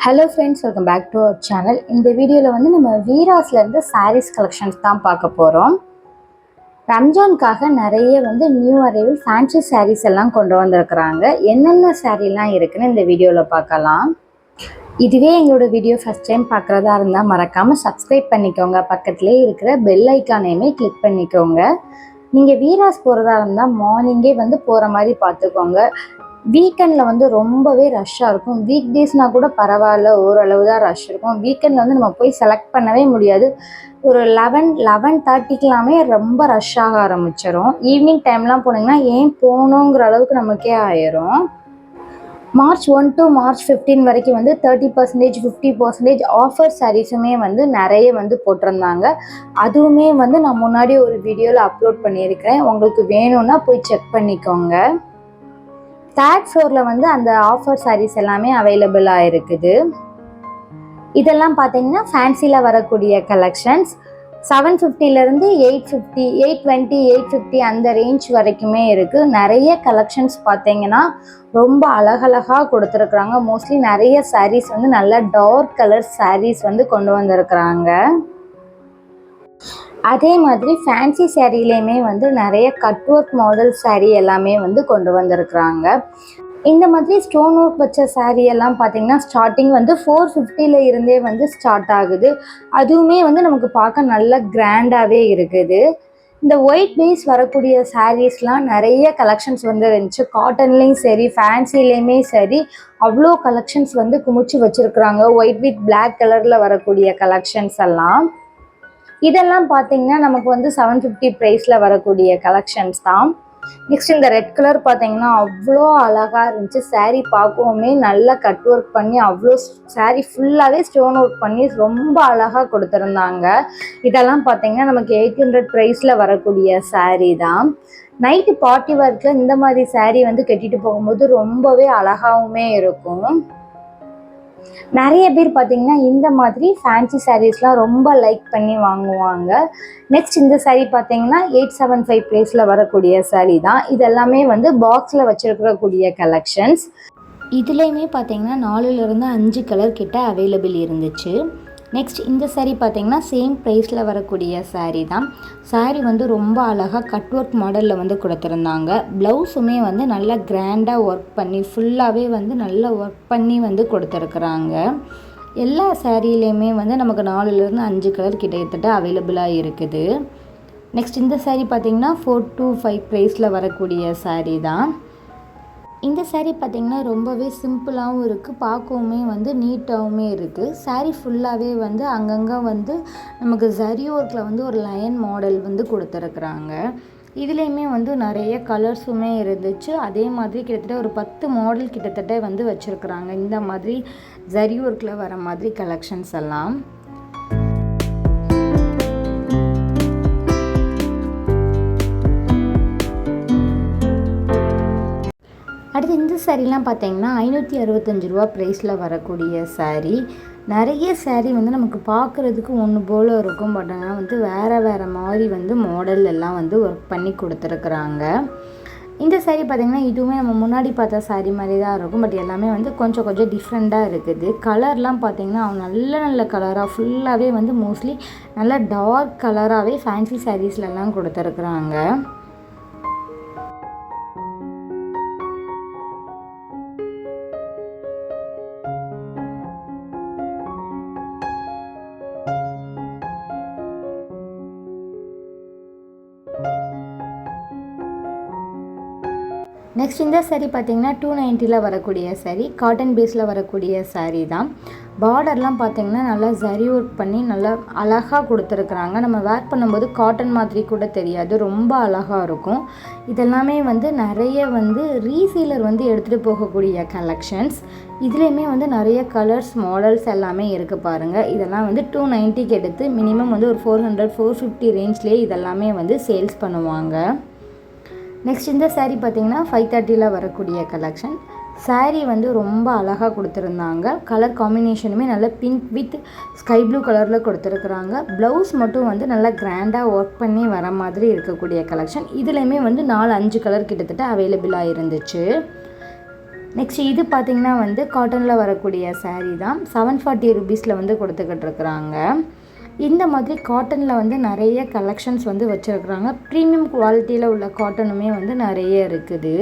Hello friends, welcome back to our channel. இந்த வீடியோவில் வந்து நம்ம வீராஸ்லேருந்து சாரீஸ் கலெக்ஷன்ஸ் தான் பார்க்க போகிறோம். ரம்ஜானுக்காக நிறைய வந்து நியூ அரைவல் ஃபேன்சி சாரீஸ் எல்லாம் கொண்டு வந்திருக்கிறாங்க. என்னென்ன சாரீலாம் இருக்குன்னு இந்த வீடியோவில் பார்க்கலாம். இதுவே எங்களோட வீடியோ ஃபஸ்ட் டைம் பார்க்குறதா இருந்தால் மறக்காமல் சப்ஸ்கிரைப் பண்ணிக்கோங்க. பக்கத்துலேயே இருக்கிற பெல் ஐக்கானையுமே கிளிக் பண்ணிக்கோங்க. நீங்கள் வீராஸ் போகிறதா இருந்தால் மார்னிங்கே வந்து போகிற மாதிரி பார்த்துக்கோங்க. வீக்கெண்டில் வந்து ரொம்பவே ரஷ்ஷாக இருக்கும். வீக் டேஸ்னால் கூட பரவாயில்ல, ஓரளவு தான் ரஷ் இருக்கும். வீக்கெண்டில் வந்து நம்ம போய் செலக்ட் பண்ணவே முடியாது. ஒரு 11:30க்கெல்லாமே ரொம்ப ரஷ் ஆக ஆரம்பிச்சிடும். ஈவினிங் டைம்லாம் போனீங்கன்னா ஏன் போகணுங்கிற அளவுக்கு நமக்கே ஆயிரும். மார்ச் 1 to March 15 வரைக்கும் வந்து 30%, 50% ஆஃபர் சாரீஸுமே வந்து நிறைய வந்து போட்டிருந்தாங்க. அதுவுமே வந்து நான் முன்னாடி ஒரு வீடியோவில் அப்லோட் பண்ணியிருக்கிறேன். உங்களுக்கு வேணும்னா போய் செக் பண்ணிக்கோங்க. 3rd ஃப்ளோரில் வந்து அந்த ஆஃபர் சாரீஸ் எல்லாமே அவைலபிளாக இருக்குது. இதெல்லாம் பார்த்தீங்கன்னா ஃபேன்சியில் வரக்கூடிய கலெக்ஷன்ஸ். 750லேருந்து 850, 820, 850 அந்த ரேஞ்ச் வரைக்குமே இருக்குது. நிறைய கலெக்ஷன்ஸ் பார்த்தீங்கன்னா ரொம்ப அழகழகாக கொடுத்துருக்குறாங்க. மோஸ்ட்லி நிறைய சாரீஸ் வந்து நல்ல டார்க் கலர் சாரீஸ் வந்து கொண்டு வந்திருக்கிறாங்க. அதே மாதிரி ஃபேன்சி சாரீலேயுமே வந்து நிறைய கட் ஒர்க் மாடல் சாரீ எல்லாமே வந்து கொண்டு வந்திருக்கிறாங்க. இந்த மாதிரி ஸ்டோன் ஒர்க் வச்ச சாரீ எல்லாம் பார்த்தீங்கன்னா ஸ்டார்டிங் வந்து 450ல் இருந்தே வந்து ஸ்டார்ட் ஆகுது. அதுவுமே வந்து நமக்கு பார்க்க நல்ல கிராண்டாகவே இருக்குது. இந்த ஒயிட் பேஸ் வரக்கூடிய சாரீஸ்லாம் நிறைய கலெக்ஷன்ஸ் வந்து இருந்துச்சு. காட்டன்லேயும் சரி, ஃபேன்சிலேயுமே சரி, அவ்வளோ கலெக்ஷன்ஸ் வந்து குமிச்சு வச்சுருக்குறாங்க. ஒயிட் வித் பிளாக் கலரில் வரக்கூடிய கலெக்ஷன்ஸ் எல்லாம். இதெல்லாம் பார்த்தீங்கன்னா நமக்கு வந்து 750 ப்ரைஸில் வரக்கூடிய கலெக்ஷன்ஸ் தான். நெக்ஸ்ட் இந்த ரெட் கலர் பார்த்தீங்கன்னா அவ்வளோ அழகாக இருந்துச்சு. சாரீ பார்க்கவுமே நல்லா கட் ஒர்க் பண்ணி அவ்வளோ சாரீ ஃபுல்லாகவே ஸ்டோன் ஒர்க் பண்ணி ரொம்ப அழகாக கொடுத்துருந்தாங்க. இதெல்லாம் பார்த்தீங்கன்னா நமக்கு 800 ப்ரைஸில் வரக்கூடிய சாரீ தான். நைட்டு பார்ட்டி ஒர்க்கில் இந்த மாதிரி சாரீ வந்து கட்டிட்டு போகும்போது ரொம்பவே அழகாகவுமே இருக்கும். நிறைய பேர் பார்த்தீங்கன்னா இந்த மாதிரி ஃபேன்சி சாரீஸ்லாம் ரொம்ப லைக் பண்ணி வாங்குவாங்க. நெக்ஸ்ட் இந்த சாரீ பார்த்தீங்கன்னா 875 ப்ரைஸில் வரக்கூடிய சாரீ தான். இதெல்லாமே வந்து பாக்ஸில் வச்சுருக்கக்கூடிய கலெக்ஷன்ஸ். இதுலேயுமே பார்த்தீங்கன்னா 4லேருந்து 5 கலர் கிட்ட அவைலபிள் இருந்துச்சு. நெக்ஸ்ட் இந்த சாரீ பார்த்தீங்கன்னா சேம் ப்ரைஸில் வரக்கூடிய சாரீ தான். சாரீ வந்து ரொம்ப அழகாக கட் ஒர்க் மாடலில் வந்து கொடுத்துருந்தாங்க. ப்ளவுஸுமே வந்து நல்லா கிராண்டாக ஒர்க் பண்ணி ஃபுல்லாகவே வந்து நல்லா ஒர்க் பண்ணி வந்து கொடுத்துருக்குறாங்க. எல்லா சாரீலேயுமே வந்து நமக்கு 4லேருந்து 5 கலர் கிட்டத்தட்ட அவைலபிளாக இருக்குது. நெக்ஸ்ட் இந்த சாரீ பார்த்தீங்கன்னா 4 to 5 ப்ரைஸில் வரக்கூடிய சாரீ தான். இந்த சாரீ பார்த்திங்கன்னா ரொம்பவே சிம்பிளாகவும் இருக்குது, பார்க்கவுமே வந்து நீட்டாகவுமே இருக்குது. சாரீ ஃபுல்லாகவே வந்து அங்கங்கே வந்து நமக்கு ஜரி ஒர்க்கில் வந்து ஒரு லயன் மாடல் வந்து கொடுத்துருக்குறாங்க. இதுலேயுமே வந்து நிறைய கலர்ஸுமே இருந்துச்சு. அதே மாதிரி கிட்டத்தட்ட ஒரு 10 மாடல் கிட்டத்தட்ட வந்து வச்சுருக்குறாங்க. இந்த மாதிரி ஜரி ஒர்க்கில் வர மாதிரி கலெக்ஷன்ஸ் எல்லாம். அடுத்து இந்த சாரீலாம் பார்த்தீங்கன்னா 565 ரூபா ப்ரைஸில் வரக்கூடிய சாரீ. நிறைய சாரீ வந்து நமக்கு பார்க்குறதுக்கு ஒன்று போல் இருக்கும். பட் ஆனால் வந்து வேறு மாதிரி வந்து மாடல் எல்லாம் வந்து ஒர்க் பண்ணி கொடுத்துருக்குறாங்க. இந்த சாரீ பார்த்திங்கன்னா இதுவுமே நம்ம முன்னாடி பார்த்த சாரீ மாதிரி தான் இருக்கும். பட் எல்லாமே வந்து கொஞ்சம் டிஃப்ரெண்ட்டாக இருக்குது. கலர்லாம் பார்த்திங்கன்னா நல்ல கலராக ஃபுல்லாகவே வந்து மோஸ்ட்லி நல்ல டார்க் கலராகவே ஃபேன்சி சாரீஸ்லலாம் கொடுத்துருக்குறாங்க. நெக்ஸ்ட் இந்த சாரீ பார்த்திங்கன்னா 290ல் வரக்கூடிய சாரீ. காட்டன் பேஸில் வரக்கூடிய சாரீ தான். பார்டர்லாம் பார்த்திங்கன்னா நல்லா ஜரி ஒர்க் பண்ணி நல்லா அழகாக கொடுத்துருக்குறாங்க. நம்ம வேர் பண்ணும்போது காட்டன் மாதிரி கூட தெரியாது, ரொம்ப அழகாக இருக்கும். இதெல்லாமே வந்து நிறைய வந்து ரீசீலர் வந்து எடுத்துகிட்டு போகக்கூடிய கலெக்ஷன்ஸ். இதுலேயுமே வந்து நிறைய கலர்ஸ் மாடல்ஸ் எல்லாமே இருக்குது பாருங்கள். இதெல்லாம் வந்து 290க்கு எடுத்து மினிமம் வந்து ஒரு 400, 450 ரேஞ்ச்லேயே இதெல்லாமே வந்து சேல்ஸ் பண்ணுவாங்க. நெக்ஸ்ட் இந்த சாரீ பார்த்திங்கன்னா 530ல் வரக்கூடிய கலெக்ஷன். சாரீ வந்து ரொம்ப அழகாக கொடுத்துருந்தாங்க. கலர் காம்பினேஷனுமே நல்லா பிங்க் வித் ஸ்கை ப்ளூ கலரில் கொடுத்துருக்குறாங்க. ப்ளவுஸ் மட்டும் வந்து நல்லா கிராண்டாக ஒர்க் பண்ணி வர மாதிரி இருக்கக்கூடிய கலெக்ஷன். இதுலேயுமே வந்து 4-5 கலர் கிட்டத்தட்ட அவைலபிளாக இருந்துச்சு. நெக்ஸ்ட் இது பார்த்திங்கன்னா வந்து காட்டனில் வரக்கூடிய saree தான். 740 ருபீஸில் வந்து கொடுத்துக்கிட்டு இருக்கிறாங்க. இந்த மாதிரி காட்டனில் வந்து நிறைய கலெக்ஷன்ஸ் வந்து வச்சுருக்குறாங்க. ப்ரீமியம் குவாலிட்டியில் உள்ள காட்டனுமே வந்து நிறைய இருக்குது.